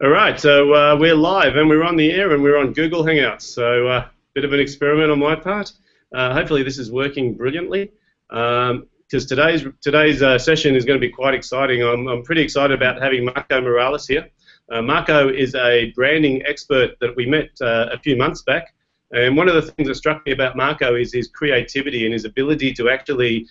All right, so we're live and we're on the air and we're on Google Hangouts. So bit of an experiment on my part. Hopefully this is working brilliantly because today's session is going to be quite exciting. I'm pretty excited about having Marco Morales here. Marco is a branding expert that we met a few months back. And one of the things that struck me about Marco is his creativity and his ability to actually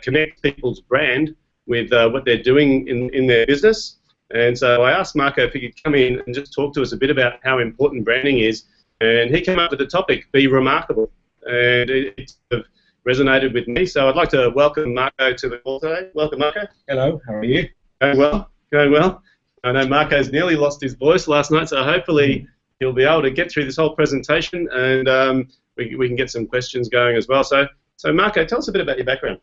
connect people's brand with what they're doing in their business. And so I asked Marco if he could come in and just talk to us a bit about how important branding is. And he came up with the topic, be remarkable. And it sort of resonated with me. So I'd like to welcome Marco to the call today. Welcome, Marco. Hello, how are you? Going well, going well. I know Marco's nearly lost his voice last night, so hopefully he'll be able to get through this whole presentation and we can get some questions going as well. So Marco, tell us a bit about your background.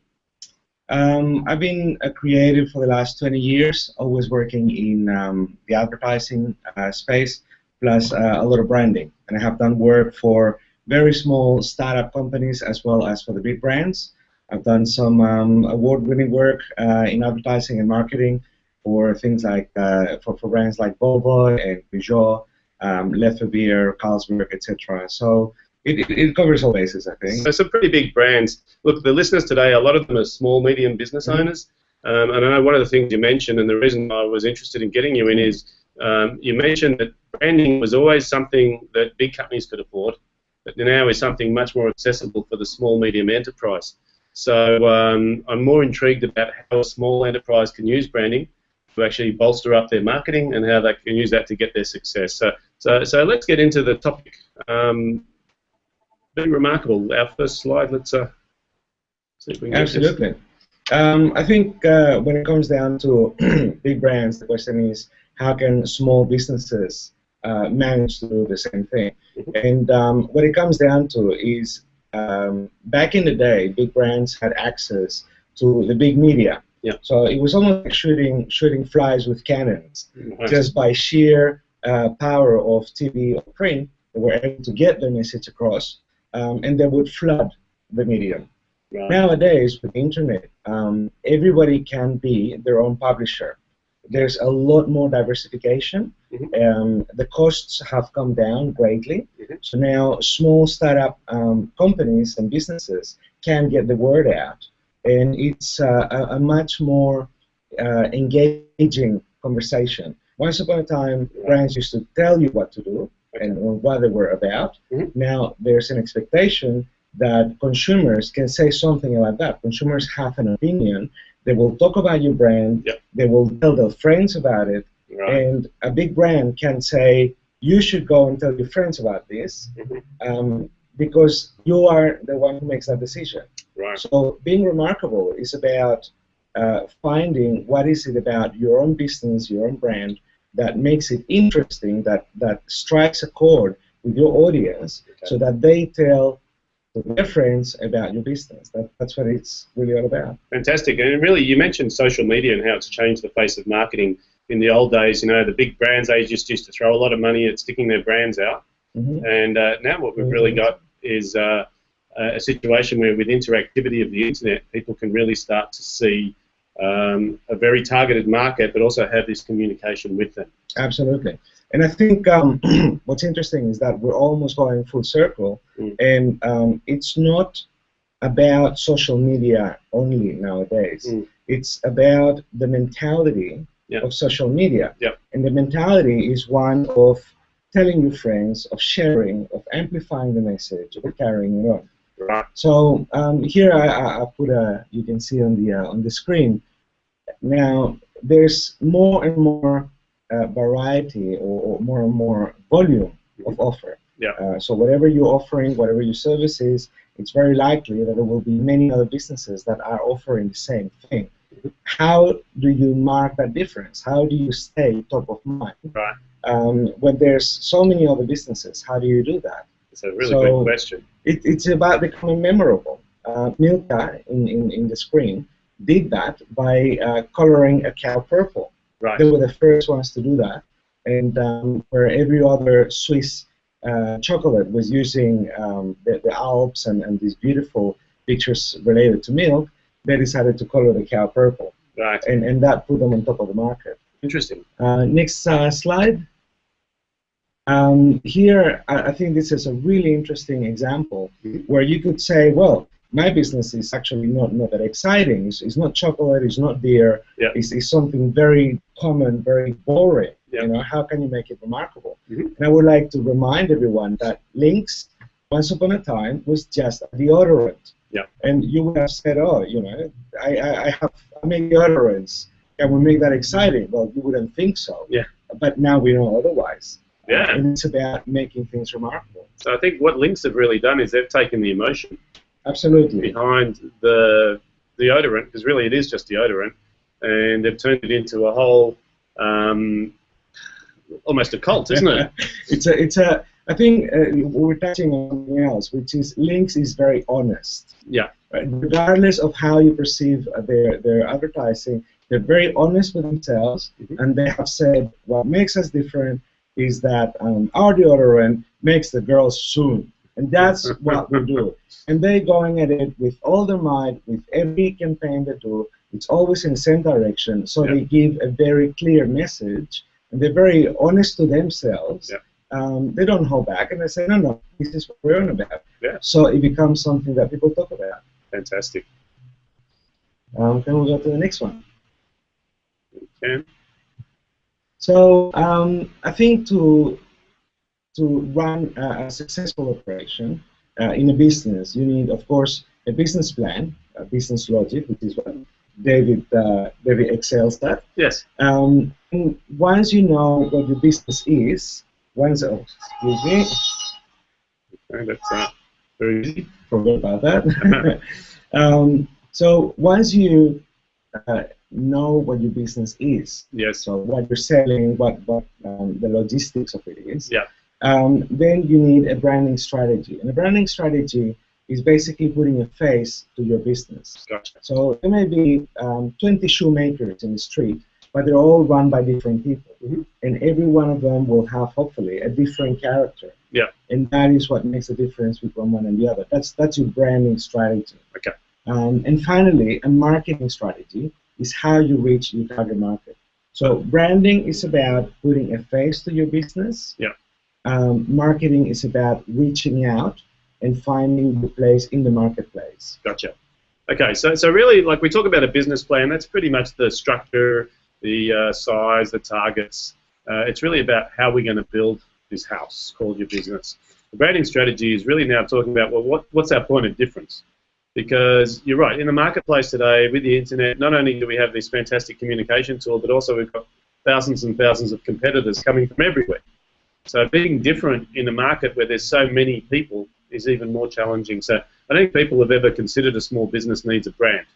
I've been a creative for the last 20 years, always working in the advertising space, plus a lot of branding. And I have done work for very small startup companies as well as for the big brands. I've done some award-winning work in advertising and marketing for things like, for brands like Volvo and Peugeot, Lefebvre, Carlsberg, etc. So it covers all bases, I think. So some pretty big brands. Look, the listeners today, a lot of them are small, medium business owners. And I know one of the things you mentioned, and the reason I was interested in getting you in is you mentioned that branding was always something that big companies could afford, but now is something much more accessible for the small, medium enterprise. So I'm more intrigued about how a small enterprise can use branding to actually bolster up their marketing and how they can use that to get their success. So let's get into the topic. Be remarkable. Our first slide. Let's see if we can Absolutely. Get this. I think when it comes down to big brands, the question is how can small businesses manage to do the same thing? And what it comes down to is back in the day, big brands had access to the big media. Yeah. So it was almost like shooting flies with cannons. Just by sheer power of TV or print, they were able to get their message across. And they would flood the medium. Right. Nowadays, with the internet, everybody can be their own publisher. There's a lot more diversification. The costs have come down greatly. So now small startup companies and businesses can get the word out. And it's a much more engaging conversation. Once upon a time, brands used to tell you what to do and what they were about. Now there's an expectation that consumers can say something about that. Consumers have an opinion. They will talk about your brand. They will tell their friends about it. And a big brand can say, you should go and tell your friends about this because you are the one who makes that decision. So being remarkable is about finding what is it about your own business, your own brand, that makes it interesting, that strikes a chord with your audience, so that they tell their friends about your business. That's what it's really all about. Fantastic. And really, you mentioned social media and how it's changed the face of marketing. In the old days, you know, the big brands, they just used to throw a lot of money at sticking their brands out. And now what we've really got is a situation where with interactivity of the internet, people can really start to see a very targeted market, but also have this communication with them. Absolutely. And I think what's interesting is that we're almost going full circle, and it's not about social media only nowadays. It's about the mentality of social media. And the mentality is one of telling your friends, of sharing, of amplifying the message, of carrying it on. So here I put you can see on the screen. Now there's more and more variety or more and more volume of offer. So whatever you're offering, whatever your service is, it's very likely that there will be many other businesses that are offering the same thing. How do you mark that difference? How do you stay top of mind? When there's so many other businesses, how do you do that? It's a really good question. It's about becoming memorable. Milka in the screen did that by coloring a cow purple. They were the first ones to do that. And where every other Swiss chocolate was using the Alps and these beautiful pictures related to milk, they decided to color the cow purple. And that put them on top of the market. Interesting. Next slide. Here, I think this is a really interesting example where you could say, well, my business is actually not that exciting. It's not chocolate, it's not beer, it's something very common, very boring. You know, how can you make it remarkable? And I would like to remind everyone that Lynx, once upon a time, was just a deodorant. And you would have said, oh, you know, I make deodorants. Can we make that exciting? Well, you wouldn't think so. But now we know otherwise. And it's about making things remarkable. So I think what Lynx have really done is they've taken the emotion behind the deodorant, because really it is just deodorant, and they've turned it into a whole, almost a cult, isn't it? I think we're touching on something else, which is Lynx is very honest. Right? Regardless of how you perceive their advertising, they're very honest with themselves, and they have said what makes us different is that our deodorant makes the girls soon, and that's what we do. And they're going at it with all their might, with every campaign they do. It's always in the same direction, so they give a very clear message, and they're very honest to themselves. They don't hold back, and they say, no, this is what we're on about. So it becomes something that people talk about. Fantastic. Can we go to the next one? We can. So I think to run a successful operation in a business, you need, of course, a business plan, a business logic, which is what David excels at. And once you know what your business is, excuse me. Okay, that's very easy. Forgot about that. So once you know what your business is, so what you're selling, what the logistics of it is, then you need a branding strategy. And a branding strategy is basically putting a face to your business. So there may be 20 shoemakers in the street, but they're all run by different people. And every one of them will have, hopefully, a different character. And that is what makes the difference between one and the other. That's your branding strategy. And finally, a marketing strategy is how you reach your target market. So branding is about putting a face to your business. Marketing is about reaching out and finding the place in the marketplace. Okay, so really, like we talk about a business plan, that's pretty much the structure, the size, the targets. It's really about how we're going to build this house called your business. The branding strategy is really now talking about, well, what's our point of difference? Because you're right, in the marketplace today, with the internet, not only do we have this fantastic communication tool, but also we've got thousands and thousands of competitors coming from everywhere. So being different in a market where there's so many people is even more challenging. So I don't think people have ever considered a small business needs a brand.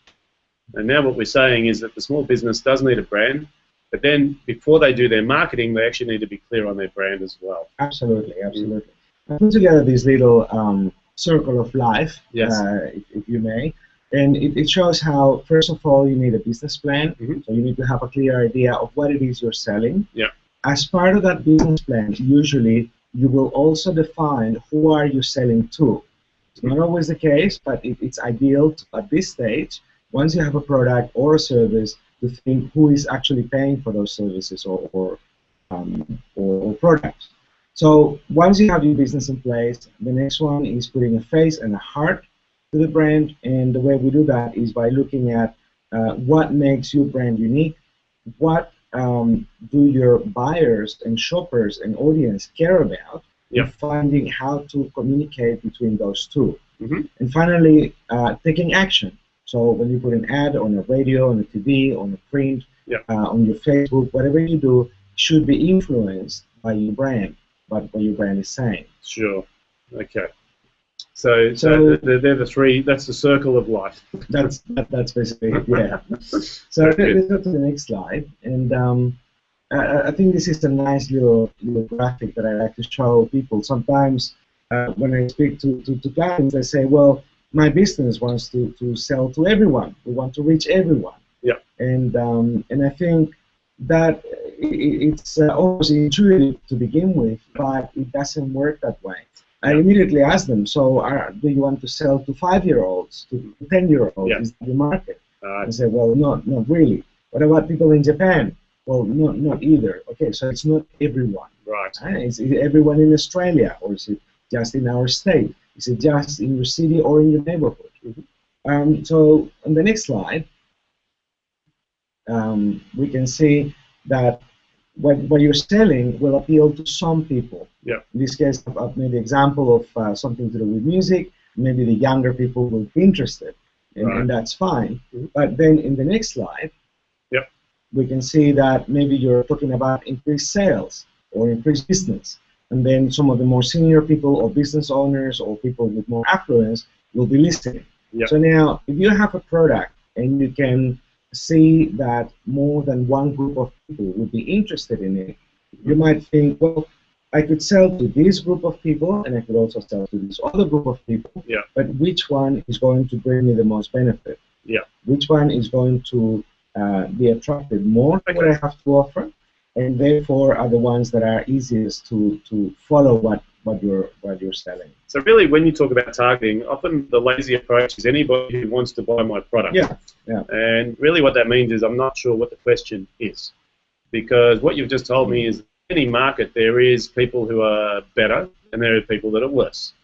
And now what we're saying is that the small business does need a brand, but then before they do their marketing, they actually need to be clear on their brand as well. Absolutely. I put together this little circle of life, if you may, and it shows how, first of all, you need a business plan. So you need to have a clear idea of what it is you're selling. As part of that business plan, usually you will also define who are you selling to. It's not always the case, but it's ideal at this stage, once you have a product or a service, to think who is actually paying for those services or products. So once you have your business in place, the next one is putting a face and a heart to the brand, and the way we do that is by looking at what makes your brand unique, what do your buyers and shoppers and audience care about, and finding how to communicate between those two. And finally, taking action. So when you put an ad on a radio, on a TV, on a print, on your Facebook, whatever you do should be influenced by your brand, by what your brand is saying. Okay. So they're the three. That's the circle of life. That's basically it. So let's go to the next slide, and I think this is a nice little graphic that I like to show people. Sometimes when I speak to clients, they say, "Well, my business wants to sell to everyone. We want to reach everyone." And I think that it's almost intuitive to begin with, but it doesn't work that way. I immediately ask them, so do you want to sell to 5-year-olds, to 10-year-olds? Is that the market? I say, well, not really. What about people in Japan? Well, not either. Okay, so it's not everyone. Right. Is it everyone in Australia, or is it just in our state? Is it just in your city or in your neighborhood? So on the next slide, we can see that what you're selling will appeal to some people. Yeah. In this case, I've made the example of something to do with music. Maybe the younger people will be interested, and that's fine. But then in the next slide, we can see that maybe you're talking about increased sales or increased business. And then some of the more senior people or business owners or people with more affluence will be listening. Yep. So now, if you have a product and you can see that more than one group of people would be interested in it, you might think, well, I could sell to this group of people and I could also sell to this other group of people, but which one is going to bring me the most benefit? Which one is going to be attracted more to what I have to offer, and therefore are the ones that are easiest to follow what you're selling. So really, when you talk about targeting, often the lazy approach is anybody who wants to buy my product. Yeah. And really what that means is I'm not sure what the question is. Because what you've just told me is in any market there is people who are better and there are people that are worse.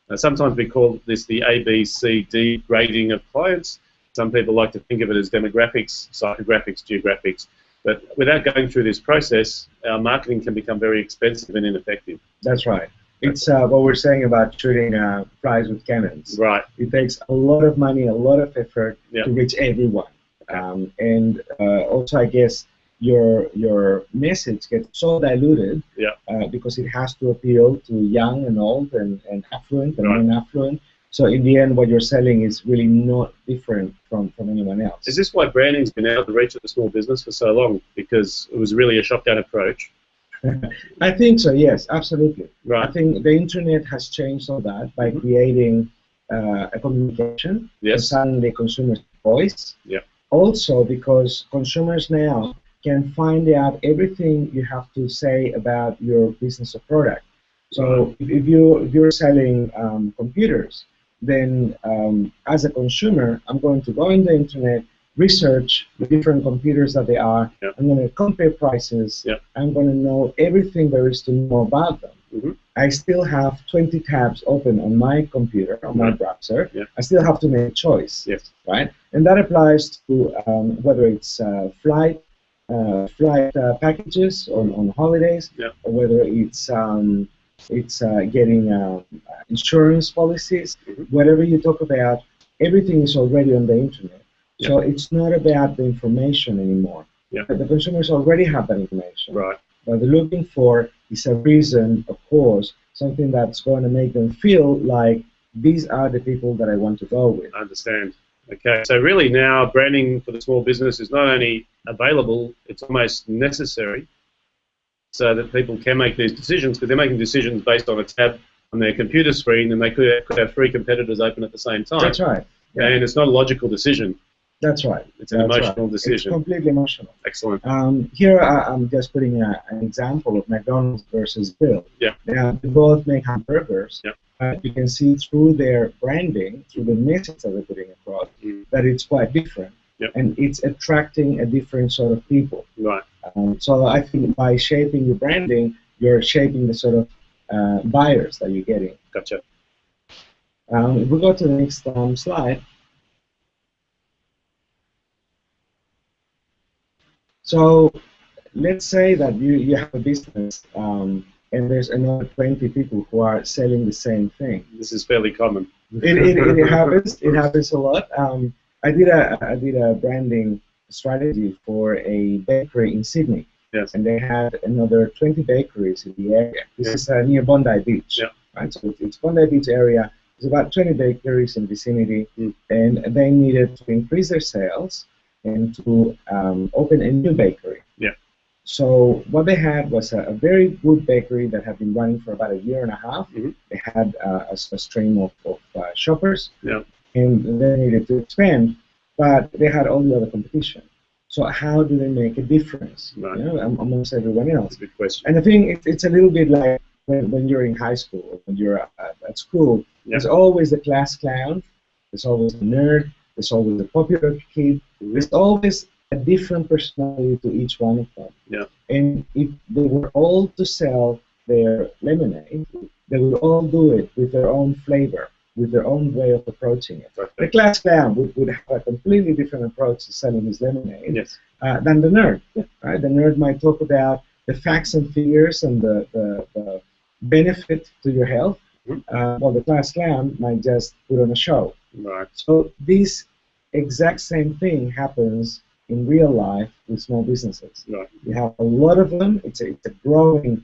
Now, sometimes we call this the A, B, C, D grading of clients. Some people like to think of it as demographics, psychographics, geographics. But without going through this process, our marketing can become very expensive and ineffective. That's right. It's what we're saying about shooting flies with cannons. Right. It takes a lot of money, a lot of effort to reach everyone. And also, I guess, your message gets so diluted because it has to appeal to young and old and affluent and non-affluent. So in the end, what you're selling is really not different from anyone else. Is this why branding's been out of the reach of the small business for so long? Because it was really a shotgun approach. I think so, yes, absolutely. Right. I think the internet has changed all that by creating a communication. Yes. So suddenly consumers' voice. Yeah. Also because consumers now can find out everything you have to say about your business or product. So if you're selling computers, then as a consumer, I'm going to go on the internet, research the different computers that they are. I'm going to compare prices. I'm going to know everything there is to know about them. I still have 20 tabs open on my computer, on my browser. I still have to make a choice, right? And that applies to whether it's flight packages on holidays, or whether it's getting insurance policies. Whatever you talk about, everything is already on the internet. So it's not about the information anymore. The consumers already have that information. Right. What they're looking for is a reason, of course, something that's going to make them feel like these are the people that I want to go with. I understand. Okay, so really now branding for the small business is not only available, it's almost necessary so that people can make these decisions, because they're making decisions based on a tab on their computer screen, and they could have three competitors open at the same time. That's right. And it's not a logical decision. That's right. It's an emotional decision. It's completely emotional. Excellent. Here I'm just putting an example of McDonald's versus Bill. Now, they both make hamburgers. You can see through their branding, through the message that they're putting across, that it's quite different. And it's attracting a different sort of people. Right. So I think by shaping your branding, you're shaping the sort of buyers that you're getting. Gotcha. If we go to the next slide. So let's say that you have a business and there's another 20 people who are selling the same thing. This is fairly common. It happens. It happens a lot. I did a branding strategy for a bakery in Sydney. And they had another 20 bakeries in the area. This is near Bondi Beach. Right? So it's Bondi Beach area. There's about 20 bakeries in the vicinity, and they needed to increase their sales and to open a new bakery. So what they had was a very good bakery that had been running for about a year and a half. They had a stream of shoppers, and they needed to expand, but they had all the other competition. So how do they make a difference amongst everyone else? That's a good question. And I think it's a little bit like when you're in high school, or when you're at school, there's always the class clown, there's always a nerd, there's always a popular kid, there's always a different personality to each one of them. Yeah. And if they were all to sell their lemonade, they would all do it with their own flavor, with their own way of approaching it. Okay. The class clown would have a completely different approach to selling his lemonade Yes. than the nerd. Right? The nerd might talk about the facts and figures and the benefit to your health, while the class clown might just put on a show. Right. So this exact same thing happens in real life with small businesses. Right. You have a lot of them. It's a growing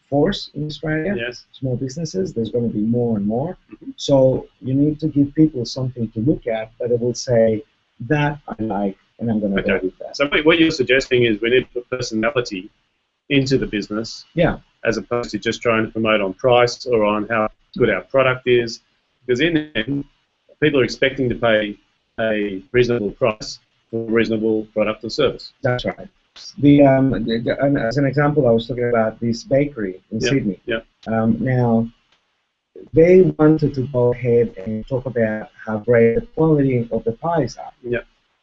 force in Australia. Yes. Small businesses. There's going to be more and more. So you need to give people something to look at that they will say, that I like, and I'm going to go with that. So what you're suggesting is we need to put personality into the business, as opposed to just trying to promote on price or on how good our product is, because in the end, people are expecting to pay a reasonable price for a reasonable product or service. That's right. As an example, I was talking about this bakery in Sydney. Now, they wanted to go ahead and talk about how great the quality of the pies are,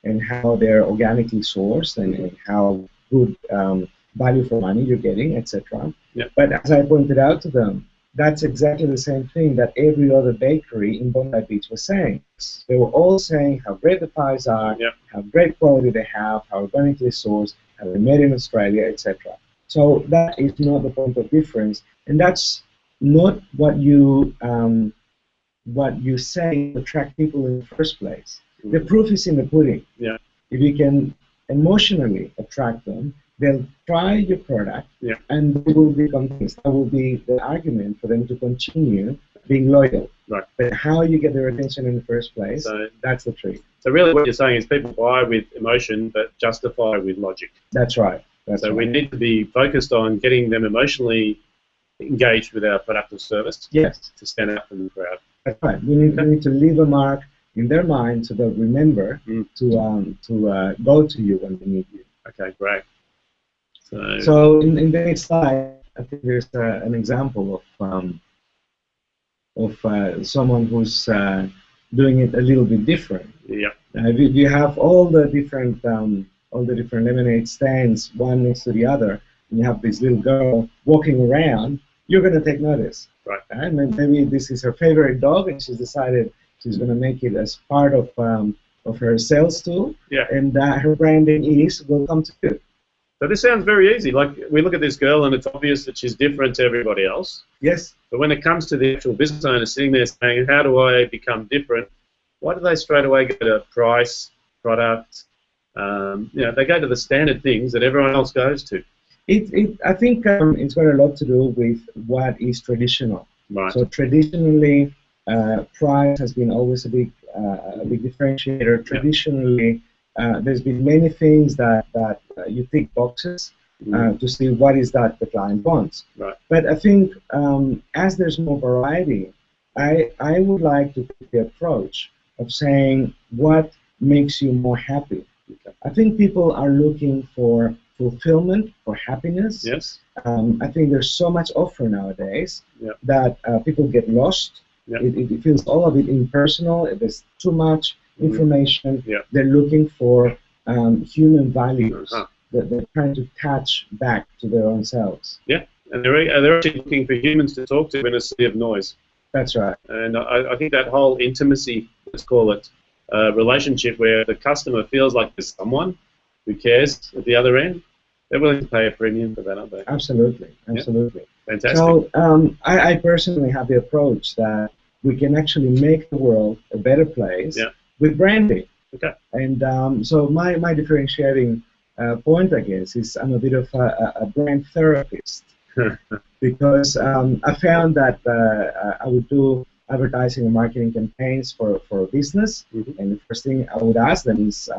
and how they're organically sourced, and how good value for money you're getting, etc. But as I pointed out to them, that's exactly the same thing that every other bakery in Bondi Beach was saying. They were all saying how great the pies are, how great quality they have, how organically sourced, how they're made in Australia, etc. So that is not the point of difference, and that's not what you say to attract people in the first place. The proof is in the pudding. If you can emotionally attract them, they'll try your product, and they will be convinced. That will be the argument for them to continue being loyal. Right. But how you get their attention in the first place, that's the trick. So really what you're saying is people buy with emotion but justify with logic. That's right. So we need to be focused on getting them emotionally engaged with our product or service to stand out from the crowd. That's right. We need to leave a mark in their mind so they'll remember to go to you when they need you. Okay, great. So in the next slide, I think there's an example of someone who's doing it a little bit different. If you have all the different lemonade stands one next to the other, and you have this little girl walking around, you're going to take notice. Right. And maybe this is her favorite dog, and she's decided she's going to make it as part of her sales tool. And her branding is welcome to you. So this sounds very easy. Like, we look at this girl and it's obvious that she's different to everybody else. Yes. But when it comes to the actual business owner sitting there saying, how do I become different? Why do they straight away go to price, product? They go to the standard things that everyone else goes to. I think it's got a lot to do with what is traditional. Right. So traditionally, price has been always a big differentiator. Traditionally, there's been many things that you tick boxes to see what is that the client wants. Right. But I think as there's more variety, I would like to take the approach of saying what makes you more happy. I think people are looking for fulfillment, for happiness. Yes. I think there's so much offer nowadays that people get lost. It feels all of it impersonal. There's too much information. They're looking for human values that they're trying to attach back to their own selves. Yeah, and they're actually looking for humans to talk to in a sea of noise. That's right. And I think that whole intimacy, let's call it, relationship where the customer feels like there's someone who cares at the other end, they're willing to pay a premium for that, aren't they? Absolutely, absolutely. Yeah. Fantastic. So I personally have the approach that we can actually make the world a better place with branding. Okay. And so my differentiating point, I guess, is I'm a bit of a brand therapist because I found that I would do advertising and marketing campaigns for a business, and the first thing I would ask them is,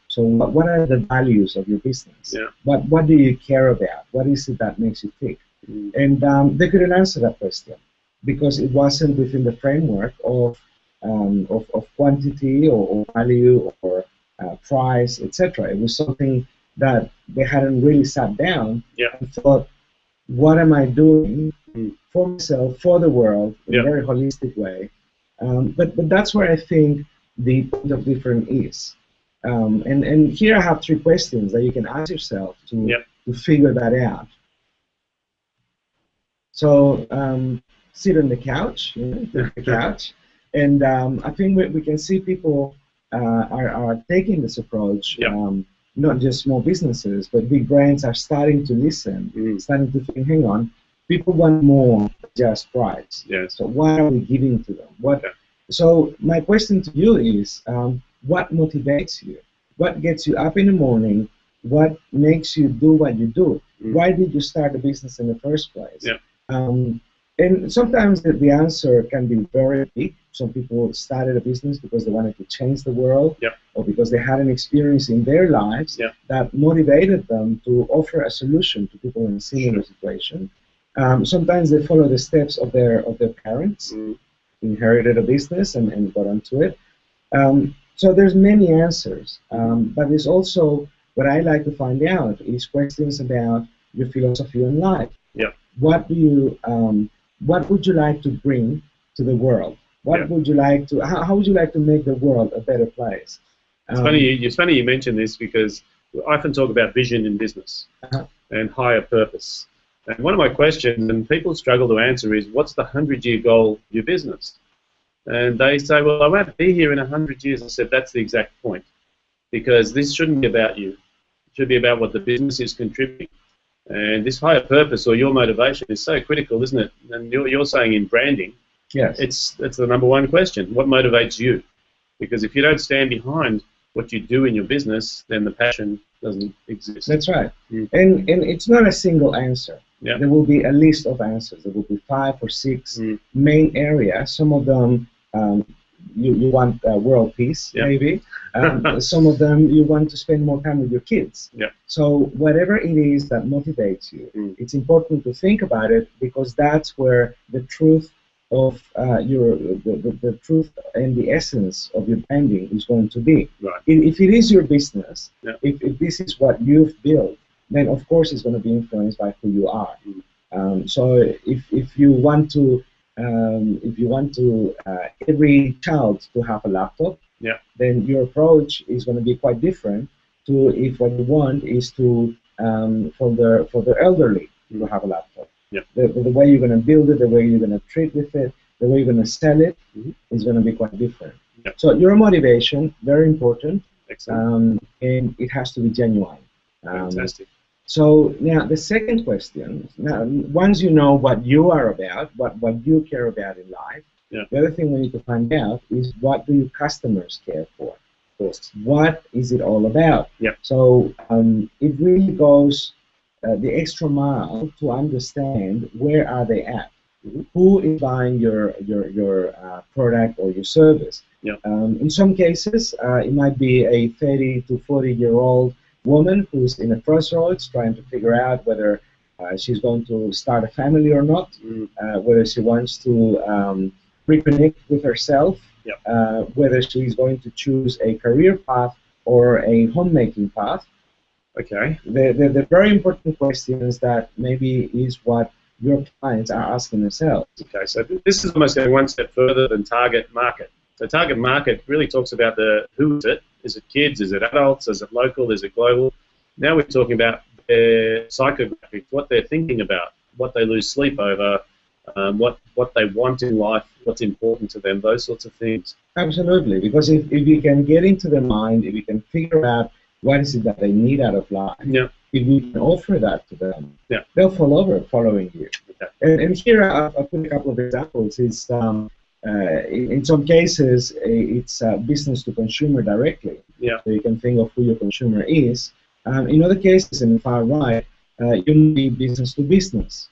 so what are the values of your business? What do you care about? What is it that makes you tick? And they couldn't answer that question because it wasn't within the framework of quantity or value or price, etc. It was something that they hadn't really sat down and thought, what am I doing for myself, for the world, in a very holistic way? But that's where I think the point of difference is. And here I have three questions that you can ask yourself to figure that out. So sit on the couch, the couch, and I think we can see people are taking this approach. Not just small businesses, but big brands are starting to listen, starting to think, hang on, people want more than just price. So what are we giving to them? So my question to you is, what motivates you? What gets you up in the morning? What makes you do what you do? Why did you start a business in the first place? And sometimes the answer can be very big. Some people started a business because they wanted to change the world, or because they had an experience in their lives that motivated them to offer a solution to people in a similar situation. Sometimes they follow the steps of their parents, inherited a business and got onto it. So there's many answers, but there's also what I like to find out is questions about your philosophy on life. What do you what would you like to bring to the world? What would you like to? How would you like to make the world a better place? It's funny you mention this, because I often talk about vision in business and higher purpose. And one of my questions, and people struggle to answer, is what's the 100-year goal of your business? And they say, well, I won't be here in 100 years. I said, that's the exact point, because this shouldn't be about you. It should be about what the business is contributing. And this higher purpose, or your motivation, is so critical, isn't it? And you're saying in branding, it's the number one question. What motivates you? Because if you don't stand behind what you do in your business, then the passion doesn't exist. That's right. And it's not a single answer. There will be a list of answers. There will be 5 or 6 main areas. Some of them you want world peace, maybe. Some of them you want to spend more time with your kids. So whatever it is that motivates you, it's important to think about it, because that's where the truth of the truth and the essence of your branding is going to be. If it is your business, if this is what you've built, then of course it's going to be influenced by who you are. So if you want to every child to have a laptop, then your approach is going to be quite different to if what you want is to for the elderly to have a laptop. The way you're going to build it, the way you're going to treat with it, the way you're going to sell it is going to be quite different. So your motivation, very important, and it has to be genuine. Fantastic. So now the second question, now once you know what you are about, what you care about in life, the other thing we need to find out is what do your customers care for? What is it all about? So it really goes the extra mile to understand where are they at. Who is buying your product or your service? In some cases, it might be a 30 to 40-year-old woman who's in a crossroads trying to figure out whether she's going to start a family or not, whether she wants to reconnect with herself, whether she's going to choose a career path or a homemaking path. The very important questions that maybe is what your clients are asking themselves. So this is almost going one step further than target market. So target market really talks about who is it? Is it kids? Is it adults? Is it local? Is it global? Now we're talking about their psychographics, what they're thinking about, what they lose sleep over, what they want in life, what's important to them, those sorts of things. Absolutely, because if you can get into their mind, if you can figure out what is it that they need out of life, if you can offer that to them, they'll fall over following you. And here I'll put a couple of examples. It's in some cases, it's business to consumer directly. So you can think of who your consumer is. In other cases, in the far right, you need business to business.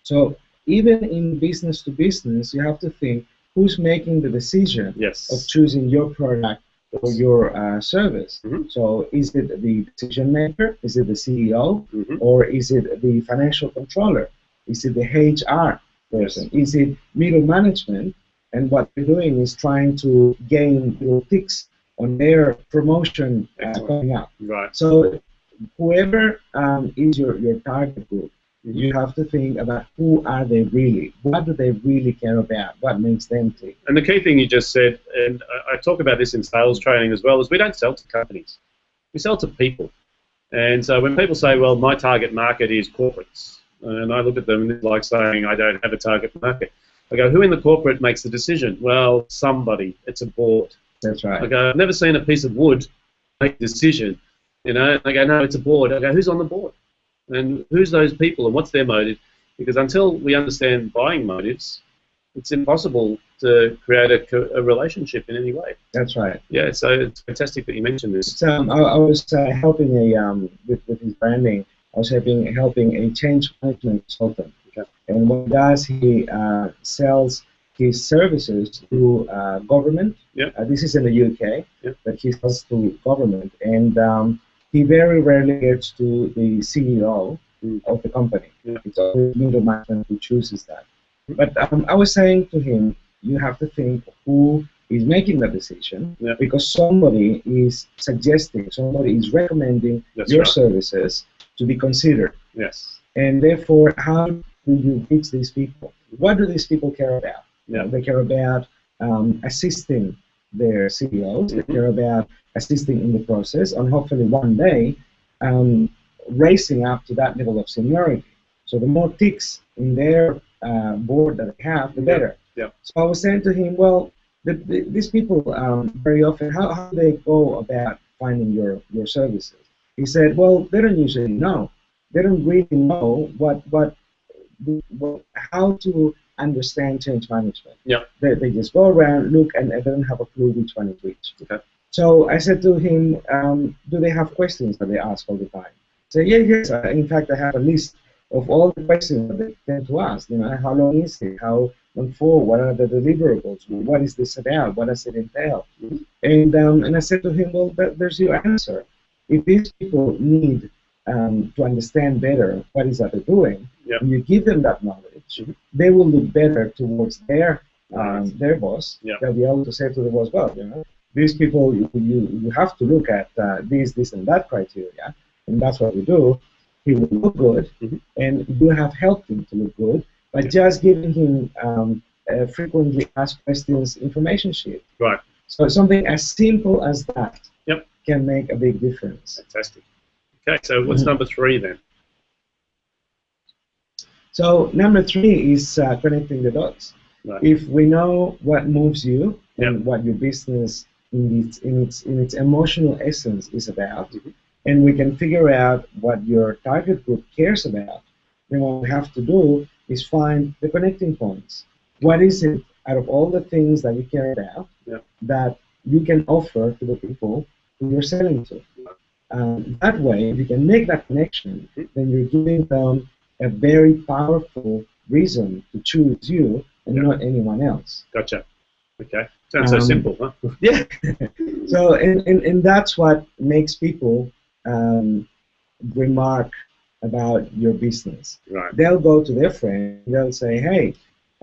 So even in business to business, you have to think who's making the decision of choosing your product or your service. So is it the decision maker? Is it the CEO? Or is it the financial controller? Is it the HR person? Is it middle management? And what they're doing is trying to gain little ticks on their promotion coming up. So whoever is your target group, You have to think about who are they really? What do they really care about? What makes them tick? And the key thing you just said, and I talk about this in sales training as well, is we don't sell to companies. We sell to people. And so when people say, well, my target market is corporates, and I look at them and it's like saying, I don't have a target market. I go, who in the corporate makes the decision? Well, somebody. It's a board. That's right. I go, I've never seen a piece of wood make a decision. You know, I go, no, it's a board. I go, who's on the board? And who's those people and what's their motive? Because until we understand buying motives, it's impossible to create a relationship in any way. That's right. Yeah, so it's fantastic that you mentioned this. So I was helping with his branding. I was helping a change management consultant. Okay. And what he does, he sells his services to government. Yep. This is in the UK, yep. but he sells to government. And he very rarely gets to the CEO of the company. Yep. It's always middle management who chooses that. But I was saying to him, you have to think who is making that decision, yep. because somebody is suggesting, somebody is recommending That's your right. services to be considered. Yes. And therefore, how do you reach these people? What do these people care about? Yep. They care about assisting their CEOs. They care about assisting in the process, and hopefully one day racing up to that level of seniority. So the more ticks in their board that they have, the better. Yep. So I was saying to him, well, these people very often, how do they go about finding your services? He said, well, they don't usually know. They don't really know how to understand change management. Yep. They just go around, look, and they don't have a clue which one is which. Okay. So I said to him, do they have questions that they ask all the time? He said, yes. In fact, I have a list of all the questions that they tend to ask. You know, how long is it? How long for? What are the deliverables? What is this about? What does it entail? And I said to him, well, there's your answer. If these people need to understand better what is that they're doing, yep. and you give them that knowledge, they will look better towards their boss. Yep. They'll be able to say to the boss, well, you know, these people, you have to look at this, and that criteria, and that's what we do. He will look good, and you have helped him to look good by just giving him frequently asked questions information sheet. Right. So something as simple as that yep. can make a big difference. Fantastic. Okay, so what's number 3 then? So number 3 is connecting the dots. Right. If we know what moves you and yep. what your business in its emotional essence is about, and we can figure out what your target group cares about, then what we have to do is find the connecting points. What is it out of all the things that you care about yep. that you can offer to the people who you're selling to? That way, if you can make that connection, then you're giving them a very powerful reason to choose you and yep. not anyone else. Gotcha. Okay. Sounds so simple, huh? Yeah. So, and that's what makes people remark about your business. Right. They'll go to their friend, they'll say, hey,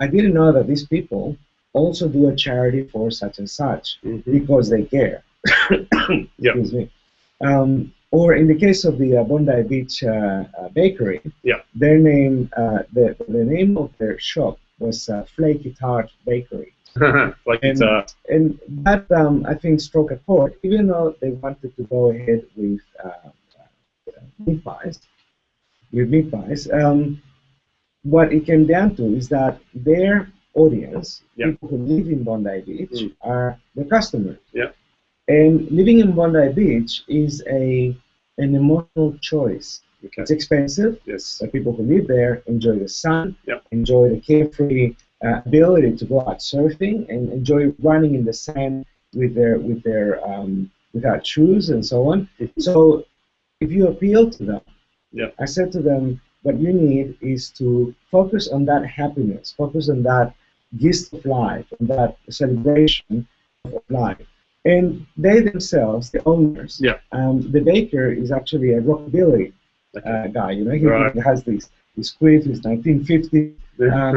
I didn't know that these people also do a charity for such and such because they care. Yep. Excuse me. Or in the case of the Bondi Beach bakery, yep. their name, the name of their shop was Flaky Tart Bakery. Flaky Tart. And that, I think, struck a chord, even though they wanted to go ahead with meat pies. What it came down to is that their audience, yep. people who live in Bondi Beach, are the customers. Yep. And living in Bondi Beach is an emotional choice. Okay. It's expensive. Yes. But people who live there enjoy the sun, yep. enjoy the carefree ability to go out surfing, and enjoy running in the sand without shoes and so on. So if you appeal to them, yep. I said to them, what you need is to focus on that happiness, focus on that gist of life, on that celebration of life. And they themselves, the owners, yeah. The baker is actually a rockabilly guy. You know, he has this quiff, his 1950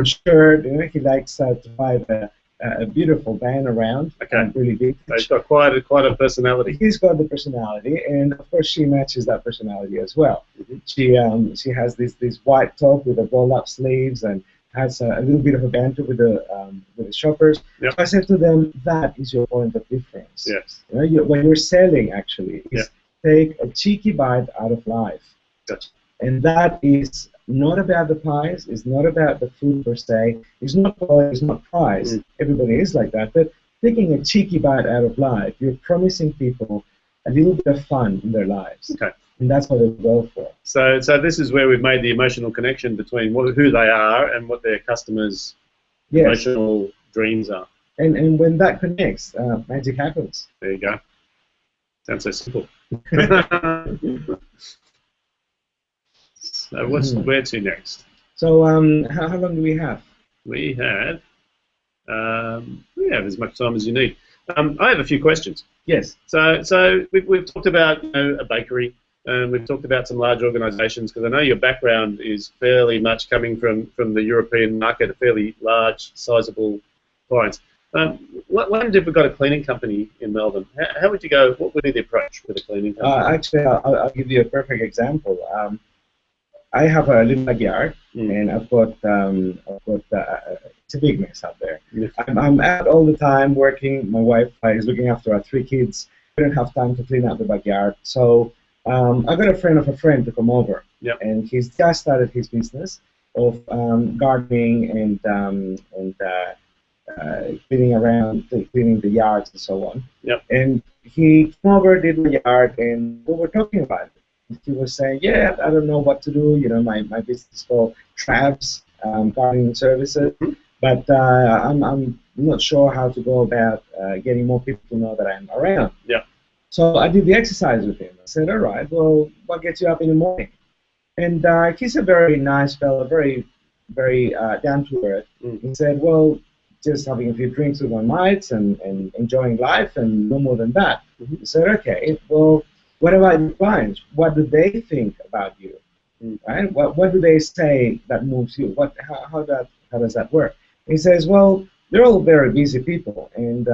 shirt. You know, he likes to drive a a beautiful van around. Okay. Really big. So he's got quite a personality. He's got the personality, and of course she matches that personality as well. She has this white top with the roll-up sleeves and has a little bit of a banter with the shoppers. Yep. So I said to them, that is your point of difference. Yes. You know, what you're selling actually is take a cheeky bite out of life. Gotcha. And that is not about the pies, it's not about the food per se, it's not quality, it's not price. Everybody is like that, but taking a cheeky bite out of life, you're promising people a little bit of fun in their lives. Okay. And that's what they go for. So this is where we've made the emotional connection between who they are and what their customers' emotional dreams are. And when that connects, magic happens. There you go. Sounds so simple. So where to next? So how long do we have? We have as much time as you need. I have a few questions. Yes. So we've talked about a bakery, and we've talked about some large organisations, because I know your background is fairly much coming from the European market, a fairly large, sizable clients. What if we've got a cleaning company in Melbourne? How would you go? What would be the approach with a cleaning company? Actually, I'll give you a perfect example. I have a little backyard, and I've got it's a big mess out there. I'm out all the time working. My wife is looking after our 3 kids. We don't have time to clean out the backyard, so I got a friend of a friend to come over, and he's just started his business of gardening and cleaning around, cleaning the yards and so on. And he came over, did my yard, and we were talking about it. He was saying, yeah, I don't know what to do. You know, my business is called Travs Gardening Services, but I'm not sure how to go about getting more people to know that I'm around. So I did the exercise with him. I said, all right, well, what gets you up in the morning? And he's a very nice fellow, very, very down to earth. He said, well, just having a few drinks with my mates and enjoying life and no more than that. He said, okay, well, what about your clients? What do they think about you? Right? What do they say that moves you? How does that work? He says, well, they're all very busy people, and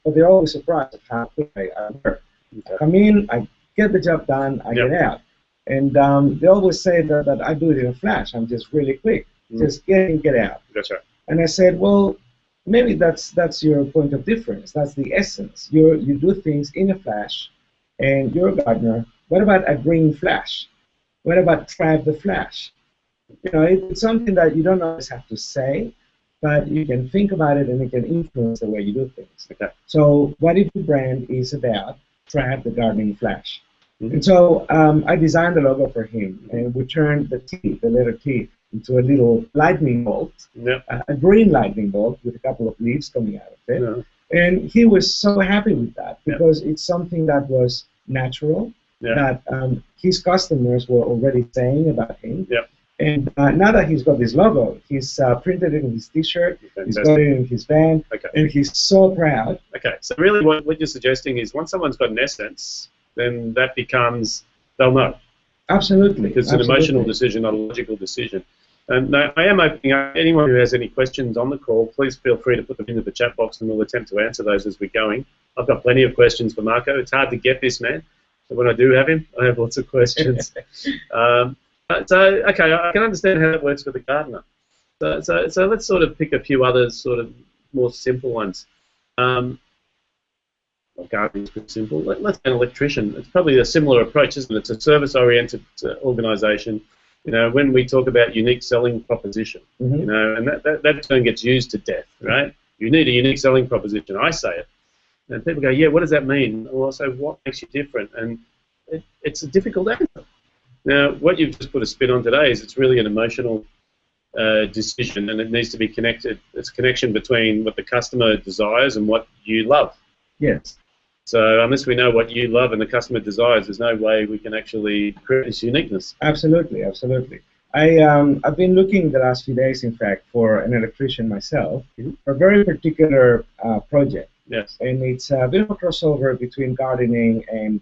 but they're always surprised at how quick I work. I come in, I get the job done, I get out, and they always say that I do it in a flash. I'm just really quick, just get in, get out. That's right. And I said, well, maybe that's your point of difference. That's the essence. You do things in a flash. And you're a gardener. What about a green flash? What about Trav the Flash? You know, it's something that you don't always have to say, but you can think about it and it can influence the way you do things. So what if the brand is about Trav the Gardening Flash? And so I designed a logo for him, and we turned the letter T, into a little lightning bolt, a green lightning bolt with a couple of leaves coming out of it. And he was so happy with that, because it's something that was natural, that his customers were already saying about him. And now that he's got this logo, he's printed it in his T-shirt, he's got it in his van, and he's so proud. Okay, so really what you're suggesting is once someone's got an essence, then that becomes, they'll know. Absolutely. Because it's an emotional decision, not a logical decision. And now, I am opening up. Anyone who has any questions on the call, please feel free to put them into the chat box, and we'll attempt to answer those as we're going. I've got plenty of questions for Marco. It's hard to get this man, but when I do have him, I have lots of questions. So, okay, I can understand how it works for the gardener. So let's sort of pick a few others, sort of more simple ones. Gardening is pretty simple. Let's get an electrician. It's probably a similar approach, isn't it? It's a service-oriented organisation. You know, when we talk about unique selling proposition, you know, and that term gets used to death, right? You need a unique selling proposition. I say it, and people go, yeah, what does that mean? Well, I say, what makes you different? And it's a difficult answer. Now, what you've just put a spin on today is it's really an emotional decision, and it needs to be connected. It's a connection between what the customer desires and what you love. Yes. So unless we know what you love and the customer desires, there's no way we can actually create this uniqueness. Absolutely, absolutely. I've been looking the last few days, in fact, for an electrician myself for a very particular project. Yes. And it's a bit of a crossover between gardening and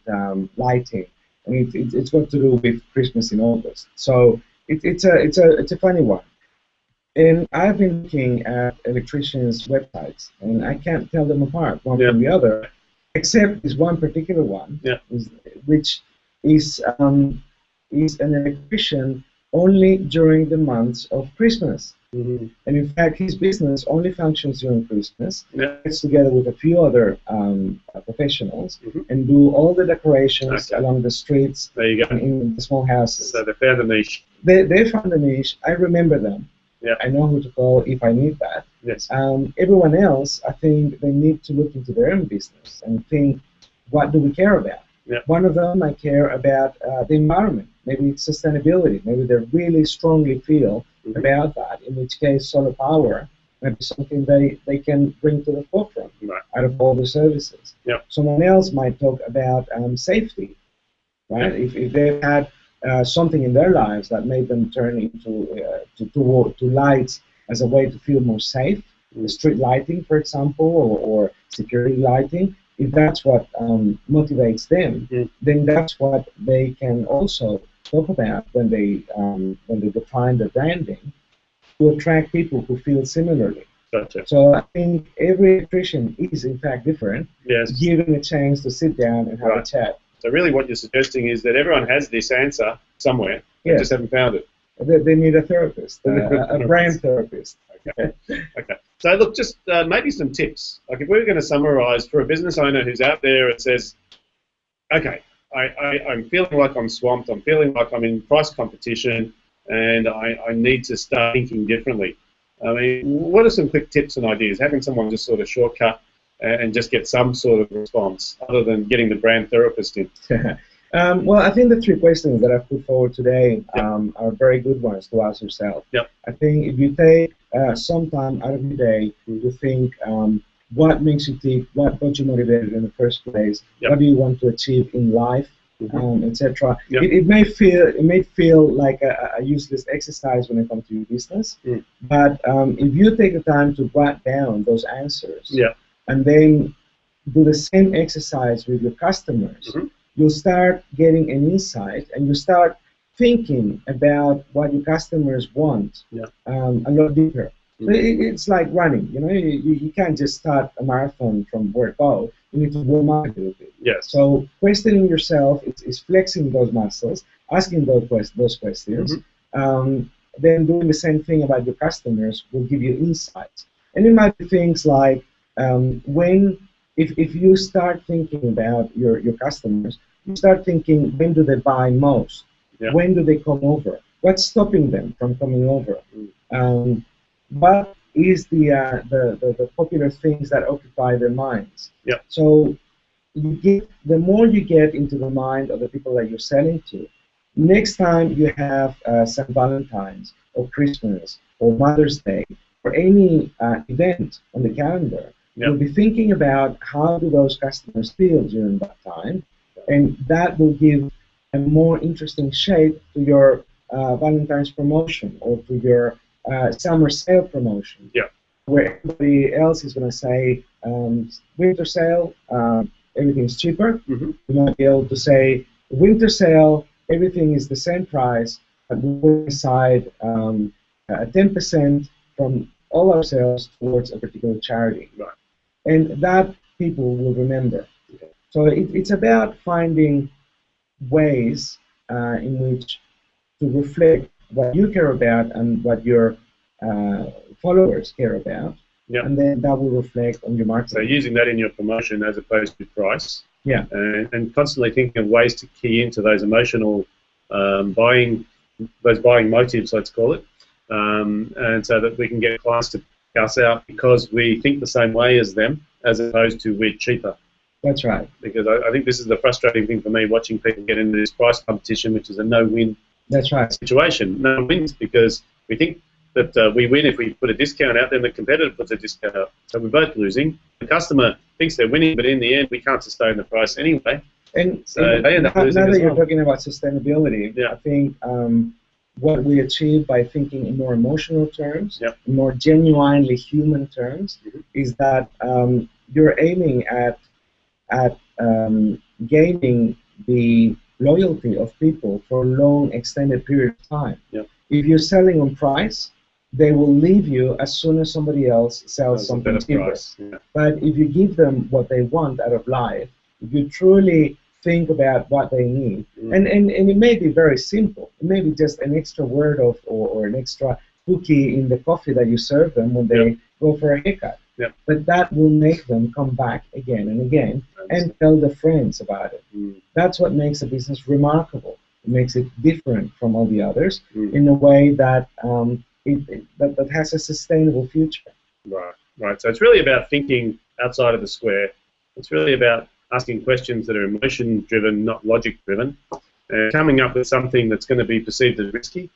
lighting, and it's got to do with Christmas in August. So it's a funny one. And I've been looking at electricians' websites, and I can't tell them apart one from the other, except this one particular one, which is an electrician only during the months of Christmas. And in fact, his business only functions during Christmas. Gets together with a few other professionals and do all the decorations along the streets. There you go. In the small houses. So they found a niche. They found a niche. I remember them. I know who to call if I need that. Everyone else, I think they need to look into their own business and think, what do we care about? One of them might care about the environment. Maybe it's sustainability. Maybe they really strongly feel about that, in which case solar power might be something they can bring to the forefront out of all the services. Someone else might talk about safety, right? If they've had something in their lives that made them turn into to lights as a way to feel more safe, street lighting, for example, or security lighting. If that's what motivates them, then that's what they can also talk about when they define the branding to attract people who feel similarly. So I think every electrician is in fact different, given a chance to sit down and have a chat. So really what you're suggesting is that everyone has this answer somewhere, they just haven't found it. They need a therapist, a brand therapist. Okay. So look, just maybe some tips. Like if we were going to summarize for a business owner who's out there and says, okay, I'm feeling like I'm swamped, I'm feeling like I'm in price competition, and I need to start thinking differently. I mean, what are some quick tips and ideas? How can someone just sort of shortcut and just get some sort of response other than getting the brand therapist in? Well, I think the 3 questions that I've put forward today are very good ones to ask yourself. I think if you take some time out of your day to think what makes you tick, what got you motivated in the first place, what do you want to achieve in life, etc. It may feel like a useless exercise when it comes to your business, but if you take the time to write down those answers and then do the same exercise with your customers, you'll start getting an insight and you start thinking about what your customers want a lot deeper. So it's like running, you know, you can't just start a marathon from word go. You need to warm up a little bit. So questioning yourself is flexing those muscles, asking those questions, then doing the same thing about your customers will give you insights. And it might be things like if you start thinking about your customers, you start thinking, when do they buy most? When do they come over? What's stopping them from coming over? What is the popular things that occupy their minds? So the more you get into the mind of the people that you're selling to, next time you have St. Valentine's or Christmas or Mother's Day or any event on the calendar, you'll be thinking about how do those customers feel during that time, and that will give a more interesting shape to your Valentine's promotion or to your summer sale promotion, where everybody else is going to say winter sale, everything's cheaper. You might be able to say winter sale, everything is the same price, but we put aside 10% from all our sales towards a particular charity. And that people will remember. So it's about finding ways in which to reflect what you care about and what your followers care about, and then that will reflect on your marketing. So using that in your promotion as opposed to price, and constantly thinking of ways to key into those emotional buying motives, let's call it, and so that we can get clients to us out because we think the same way as them, as opposed to we're cheaper. That's right. Because I think this is the frustrating thing for me, watching people get into this price competition, which is a no-win situation. No wins because we think that we win if we put a discount out, then the competitor puts a discount out. So we're both losing. The customer thinks they're winning, but in the end, we can't sustain the price anyway. And so they end up losing now that you're well. talking about sustainability, I think what we achieve by thinking in more emotional terms, in more genuinely human terms, is that you're aiming at gaining the loyalty of people for a long, extended period of time. If you're selling on price, they will leave you as soon as somebody else sells something cheaper. Yeah. But if you give them what they want out of life, if you truly think about what they need, and it may be very simple. It may be just an extra word of or an extra cookie in the coffee that you serve them when they go for a haircut. Yep. But that will make them come back again and again and tell their friends about it. That's what makes a business remarkable. It makes it different from all the others in a way that that has a sustainable future. Right. So it's really about thinking outside of the square. It's really about asking questions that are emotion-driven, not logic-driven, and coming up with something that's going to be perceived as risky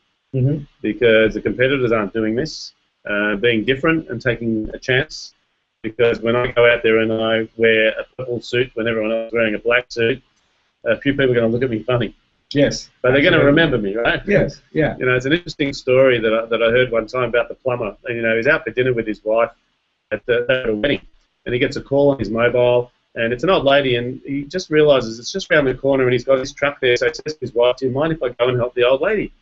because the competitors aren't doing this, being different and taking a chance. Because when I go out there and I wear a purple suit when everyone else is wearing a black suit, a few people are going to look at me funny. Yes. But they're going to remember me, right? Yes, yeah. You know, it's an interesting story that I heard one time about the plumber. You know, he's out for dinner with his wife at a wedding, and he gets a call on his mobile, and it's an old lady, and he just realises it's just around the corner, and he's got his truck there, so he says to his wife, "Do you mind if I go and help the old lady?"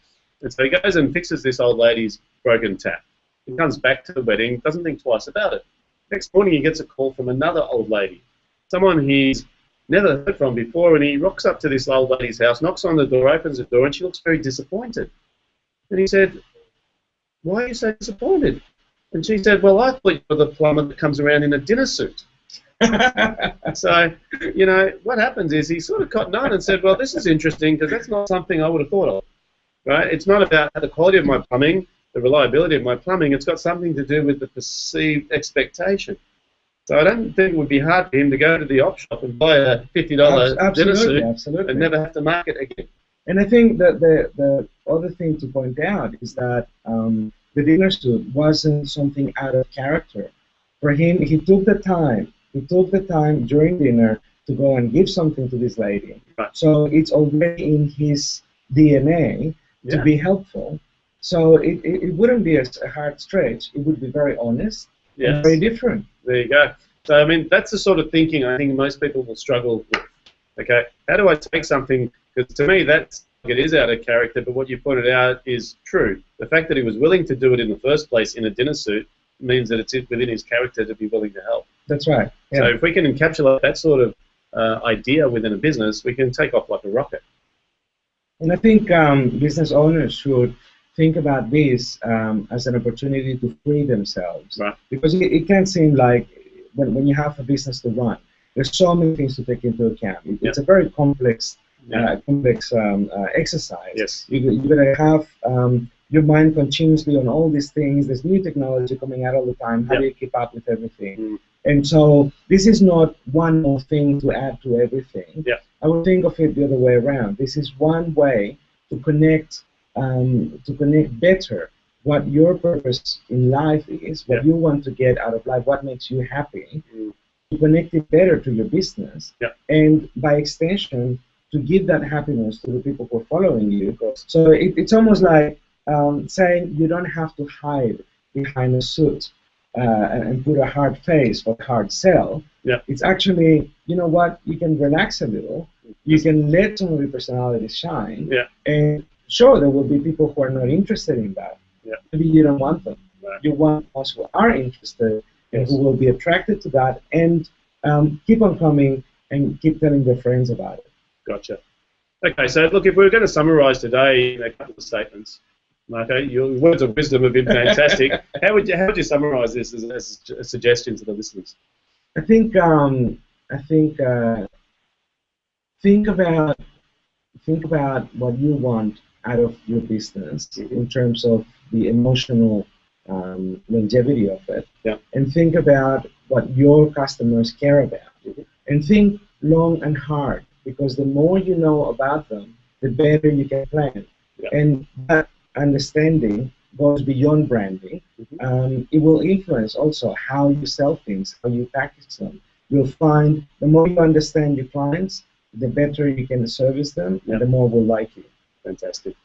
And so he goes and fixes this old lady's broken tap. He comes back to the wedding, doesn't think twice about it. Next morning, he gets a call from another old lady, someone he's never heard from before, and he rocks up to this old lady's house, knocks on the door, opens the door, and she looks very disappointed. And he said, "Why are you so disappointed?" And she said, "Well, I thought you were the plumber that comes around in a dinner suit." So, you know, what happens is he sort of cottoned on and said, "Well, this is interesting because that's not something I would have thought of." Right? It's not about the quality of my plumbing, the reliability of my plumbing. It's got something to do with the perceived expectation. So I don't think it would be hard for him to go to the op shop and buy a $50 dinner suit and never have to market again. And I think that the other thing to point out is that the dinner suit wasn't something out of character. For him, he took the time. He took the time during dinner to go and give something to this lady. Right. So it's already in his DNA to be helpful. So it wouldn't be a hard stretch. It would be very honest and very different. There you go. So, I mean, that's the sort of thinking I think most people will struggle with. Okay, how do I take something, because to me it is out of character, but what you pointed out is true. The fact that he was willing to do it in the first place in a dinner suit means that it's within his character to be willing to help. That's right. Yeah. So if we can encapsulate that sort of idea within a business, we can take off like a rocket. And I think business owners should think about this as an opportunity to free themselves. Right. Because it can seem like when you have a business to run, there's so many things to take into account. It's a very complex exercise. Yes. You're going to have your mind continuously on all these things. There's new technology coming out all the time. How do you keep up with everything? And so this is not one more thing to add to everything. I would think of it the other way around. This is one way to connect better what your purpose in life is, what you want to get out of life, what makes you happy, to connect it better to your business, and by extension, to give that happiness to the people who are following you. So it's almost like saying you don't have to hide behind a suit and put a hard face or hard sell. It's actually, you know what, you can relax a little, you can let some of your personality shine, and sure, there will be people who are not interested in that. Maybe you don't want them. You want us who are interested and who will be attracted to that and keep on coming and keep telling their friends about it. Gotcha. Okay, so look, if we were going to summarize today in a couple of statements, Marco, your words of wisdom have been fantastic. How would you summarize this as a suggestion to the listeners? I think think about what you want out of your business in terms of the emotional longevity of it, and think about what your customers care about, and think long and hard, because the more you know about them, the better you can plan. And that understanding goes beyond branding. It will influence also how you sell things, how you package them. You'll find the more you understand your clients, the better you can service them, and the more will like you. Fantastic.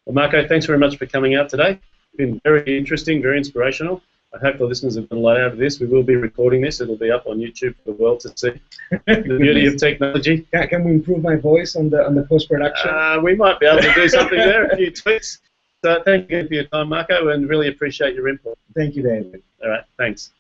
Well, Marco, thanks very much for coming out today. It's been very interesting, very inspirational. I hope the listeners have got a lot out of this. We will be recording this. It'll be up on YouTube for the world to see. The beauty of technology. Can we improve my voice on the post-production? We might be able to do something there, a few tweaks. So thank you again for your time, Marco, and really appreciate your input. Thank you, David. All right, thanks.